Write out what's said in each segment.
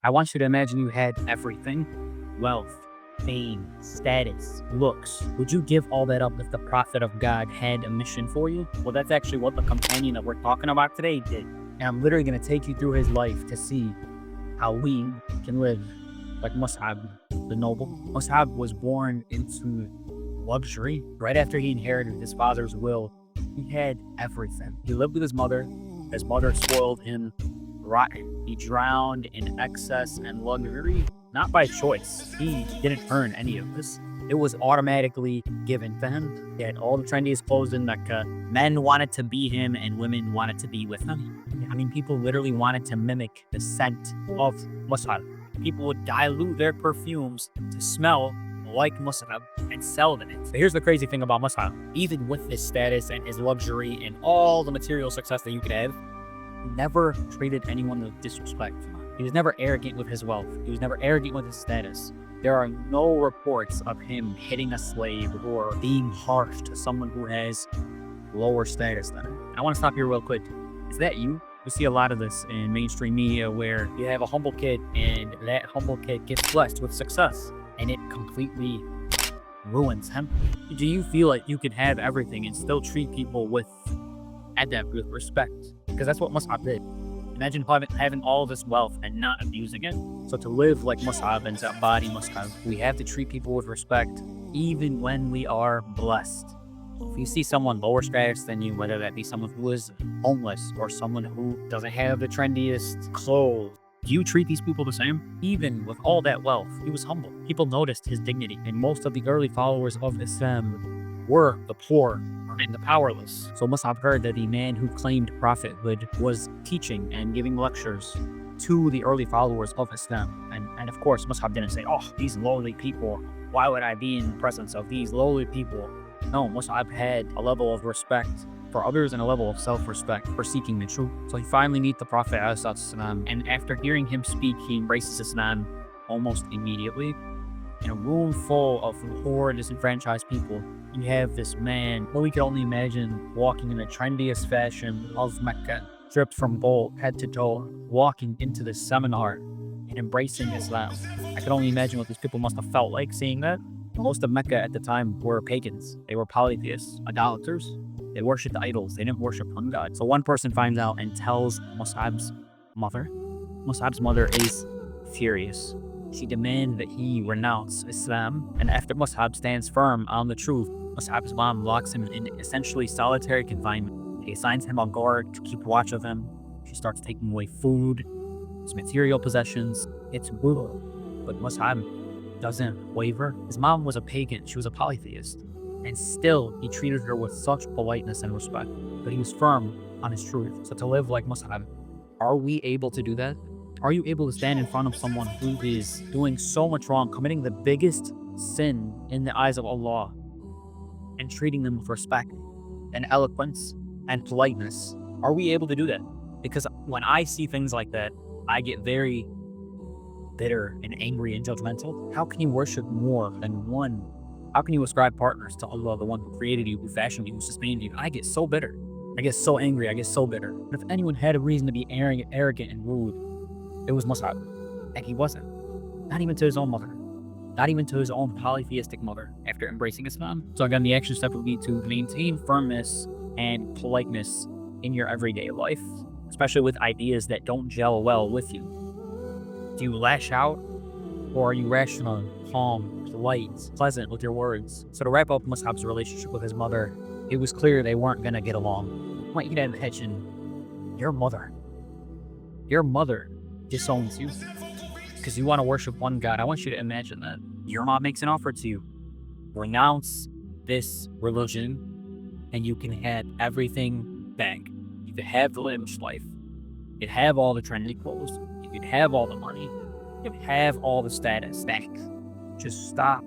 I want you to imagine you had everything: wealth, fame, status, looks. Would you give all that up if the Prophet of God had a mission for you? Well, that's actually what the companion that we're talking about today did. And I'm literally going to take you through his life to see how we can live like Musab, the noble. Musab was born into luxury. Right after he inherited his father's will, he had everything. He lived with his mother. His mother spoiled him rotten. He drowned in excess and luxury, not by choice. He didn't earn any of this. It was automatically given to him. He had all the trendiest clothes in Mecca. Men wanted to be him and women wanted to be with him. I mean, people literally wanted to mimic the scent of Musab. People would dilute their perfumes to smell like Musab and sell them it. But here's the crazy thing about Musab. Even with his status and his luxury and all the material success that you could have, he never treated anyone with disrespect. He was never arrogant with his wealth. He was never arrogant with his status. There are no reports of him hitting a slave or being harsh to someone who has lower status than him. And I want to stop here real quick. Is that you? We see a lot of this in mainstream media where you have a humble kid and that humble kid gets blessed with success and it completely ruins him. Do you feel like you could have everything and still treat people with adab, with respect? Because that's what Musab did. Imagine having all this wealth and not abusing it. So to live like Musab and to embody Musab, we have to treat people with respect even when we are blessed. If you see someone lower status than you, whether that be someone who is homeless or someone who doesn't have the trendiest clothes, do you treat these people the same? Even with all that wealth, he was humble. People noticed his dignity, and most of the early followers of Islam were the poor and the powerless. So Musab heard that the man who claimed prophethood was teaching and giving lectures to the early followers of Islam. And of course, Musab didn't say, oh, these lowly people, why would I be in the presence of these lowly people? No, Musab had a level of respect for others and a level of self-respect for seeking the truth. So he finally meets the Prophet ﷺ, and after hearing him speak, he embraces Islam almost immediately. In a room full of poor, disenfranchised people, you have this man, well, we can only imagine, walking in the trendiest fashion of Mecca, stripped from gold, head to toe, walking into this seminar and embracing Islam. I can only imagine what these people must have felt like seeing that. Most of Mecca at the time were pagans. They were polytheists, idolaters. They worshipped idols. They didn't worship one God. So one person finds out and tells Musab's mother. Musab's mother is furious. She demands that he renounce Islam. And after Musab stands firm on the truth, Musab's mom locks him in essentially solitary confinement. She assigns him a guard to keep watch of him. She starts taking away food, his material possessions. It's brutal. But Musab doesn't waver. His mom was a pagan. She was a polytheist. And still, he treated her with such politeness and respect. But he was firm on his truth. So to live like Musab, are we able to do that? Are you able to stand in front of someone who is doing so much wrong, committing the biggest sin in the eyes of Allah, and treating them with respect and eloquence and politeness? Are we able to do that? Because when I see things like that, I get very bitter and angry and judgmental. How can you worship more than one? How can you ascribe partners to Allah, the one who created you, who fashioned you, who sustained you? I get so bitter. I get so angry. I get so bitter. But if anyone had a reason to be arrogant and rude, it was Musab. And he wasn't. Not even to his own mother. Not even to his own polytheistic mother after embracing Islam. So again, the action step would be to maintain firmness and politeness in your everyday life, especially with ideas that don't gel well with you. Do you lash out, or are you rational, calm, polite, pleasant with your words? So to wrap up Musab's relationship with his mother, it was clear they weren't going to get along. I want you to imagine your mother disowns you because you want to worship one God. I want you to imagine that. Your mom makes an offer to you. Renounce this religion and you can have everything back. You can have the lavish life. You can have all the trendy clothes. You can have all the money. You can have all the status back. Just stop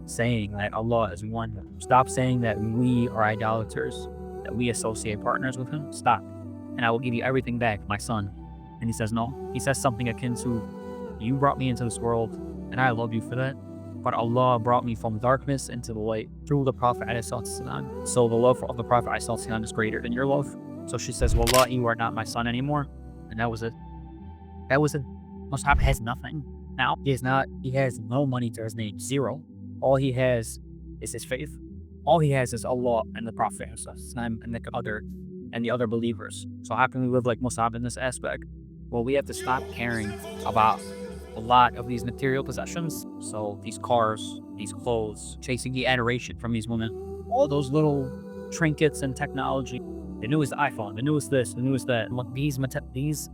saying that Allah is one. Stop saying that we are idolaters, that we associate partners with him. Stop. And I will give you everything back, my son. And he says no. He says something akin to, you brought me into this world and I love you for that. But Allah brought me from darkness into the light through the Prophet ﷺ. So the love of the Prophet ﷺ is greater than your love. So she says, Wallah, you are not my son anymore. And that was it. That was it. Musab has nothing now. He has no money to his name, zero. All he has is his faith. All he has is Allah and the Prophet and the other believers. So how can we live like Musab in this aspect? Well, we have to stop caring about a lot of these material possessions. So these cars, these clothes, chasing the adoration from these women, all those little trinkets and technology. The newest iPhone, the newest this, the newest that. Look, these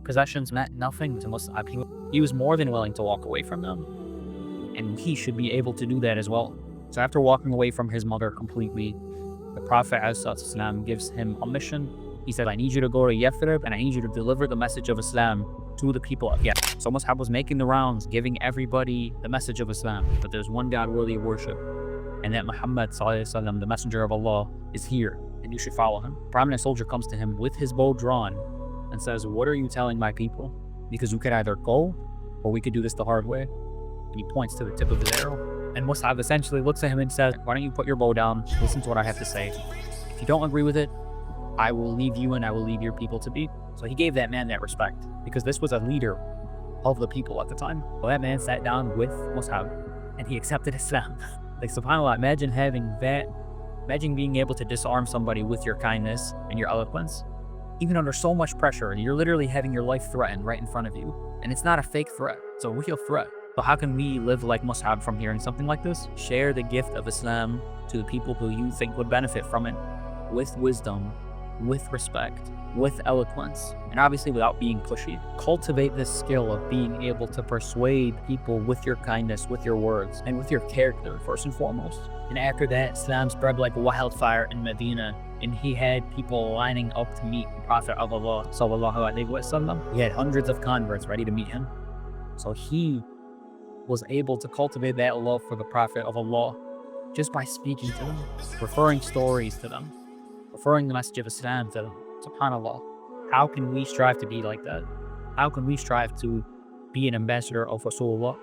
possessions meant nothing to Musab. He was more than willing to walk away from them. And he should be able to do that as well. So after walking away from his mother completely, the Prophet ﷺ gives him a mission. He said, I need you to go to Yathrib and I need you to deliver the message of Islam to the people of Yathrib. So Musab was making the rounds, giving everybody the message of Islam, that there's one God worthy of worship, and that Muhammad ﷺ, the messenger of Allah, is here, and you should follow him. A prominent soldier comes to him with his bow drawn and says, what are you telling my people? Because we could either go, or we could do this the hard way. And he points to the tip of his arrow. And Musab essentially looks at him and says, why don't you put your bow down, listen to what I have to say. If you don't agree with it, I will leave you and I will leave your people to be. So he gave that man that respect, because this was a leader of the people at the time. So that man sat down with Musab and he accepted Islam. Like, subhanAllah, imagine having that. Imagine being able to disarm somebody with your kindness and your eloquence, even under so much pressure, and you're literally having your life threatened right in front of you. And it's not a fake threat, it's a real threat. So how can we live like Musab from hearing something like this? Share the gift of Islam to the people who you think would benefit from it, with wisdom, with respect, with eloquence, and obviously without being pushy. Cultivate this skill of being able to persuade people with your kindness, with your words, and with your character, first and foremost. And after that, Islam spread like wildfire in Medina, and he had people lining up to meet the Prophet of Allah, sallallahu alaihi wasallam. He had hundreds of converts ready to meet him. So he was able to cultivate that love for the Prophet of Allah just by speaking to them, referring stories to them, referring the message of Islam to them. SubhanAllah. How can we strive to be like that? How can we strive to be an ambassador of Rasulullah?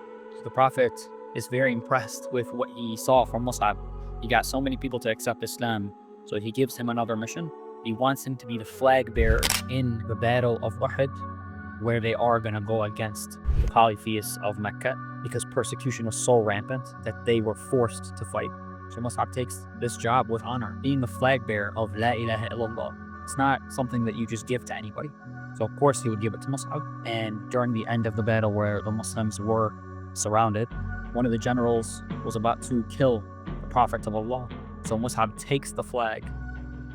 The Prophet is very impressed with what he saw from Musab. He got so many people to accept Islam, so he gives him another mission. He wants him to be the flag bearer in the battle of Uhud, where they are going to go against the polytheists of Mecca, because persecution was so rampant that they were forced to fight. So Musab takes this job with honor, being the flag bearer of La ilaha illallah. It's not something that you just give to anybody. So of course he would give it to Musab. And during the end of the battle where the Muslims were surrounded, one of the generals was about to kill the Prophet of Allah. So Musab takes the flag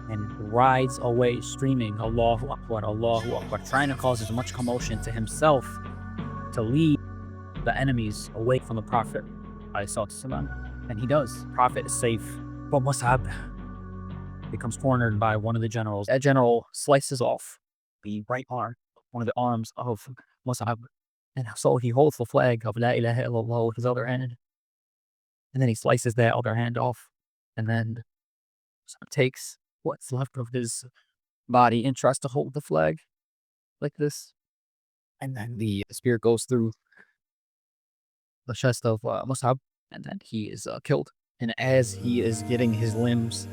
and rides away screaming, Allahu Akbar, Allahu Akbar, trying to cause as much commotion to himself to lead the enemies away from the Prophet. And he does. The Prophet is safe. But Musab becomes cornered by one of the generals. That general slices off the right arm, one of the arms of Musab. And so he holds the flag of La ilaha illallah with his other hand. And then he slices that other hand off. And then takes what's left of his body and tries to hold the flag like this. And then the spear goes through the chest of Musab. And then he is killed. And as he is getting his limbs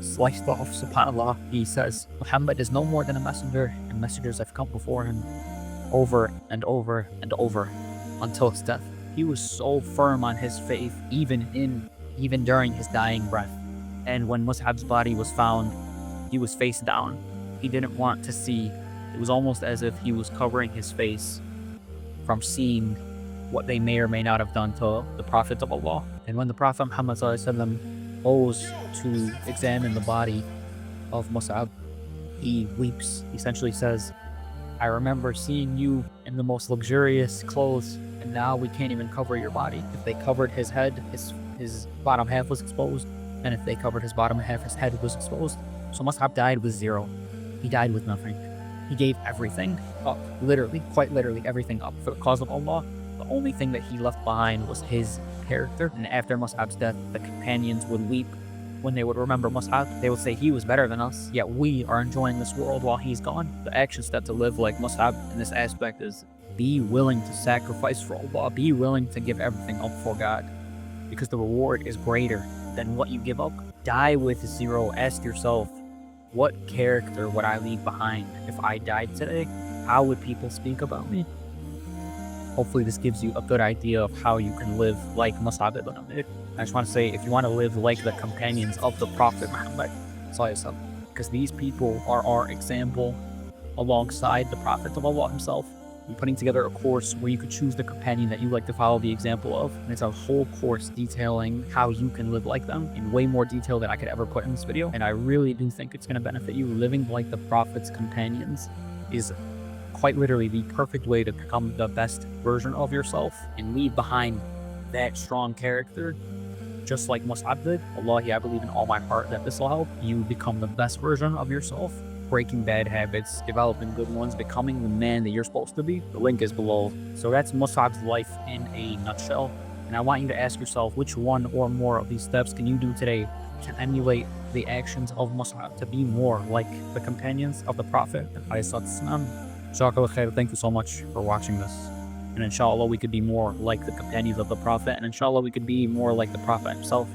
sliced off, subhanAllah, he says, Muhammad is no more than a messenger, and messengers have come before him over and over and over until his death. He was so firm on his faith, even during his dying breath. And when Mus'ab's body was found, he was face down. He didn't want to see. It was almost as if he was covering his face from seeing what they may or may not have done to the Prophet of Allah. And when the Prophet Muhammad ﷺ goes to examine the body of Musab, he weeps. He essentially says, I remember seeing you in the most luxurious clothes, and now we can't even cover your body. If they covered his head, his bottom half was exposed, and if they covered his bottom half, his head was exposed. So Musab died with zero. He died with nothing. He gave everything up, literally, quite literally everything up for the cause of Allah. The only thing that he left behind was his character. And after Mus'ab's death, the companions would weep when they would remember Mus'ab. They would say, he was better than us, yet we are enjoying this world while he's gone. The action step to live like Mus'ab in this aspect is be willing to sacrifice for Allah. Be willing to give everything up for God, because the reward is greater than what you give up. Die with zero. Ask yourself, what character would I leave behind if I died today? How would people speak about me? Hopefully this gives you a good idea of how you can live like Musab Ibn Umair. I just want to say, if you want to live like the companions of the Prophet Muhammad, because these people are our example alongside the Prophet of Allah himself. I'm putting together a course where you could choose the companion that you like to follow the example of. And it's a whole course detailing how you can live like them in way more detail than I could ever put in this video. And I really do think it's going to benefit you. Living like the Prophet's companions is quite literally the perfect way to become the best version of yourself and leave behind that strong character. Just like Musab did. Wallahi, I believe in all my heart that this will help you become the best version of yourself, breaking bad habits, developing good ones, becoming the man that you're supposed to be. The link is below. So that's Musab's life in a nutshell. And I want you to ask yourself, which one or more of these steps can you do today to emulate the actions of Musab, to be more like the companions of the Prophet? JZAK khair. Thank you so much for watching this. And inshallah, we could be more like the companions of the Prophet. And inshallah, we could be more like the Prophet himself.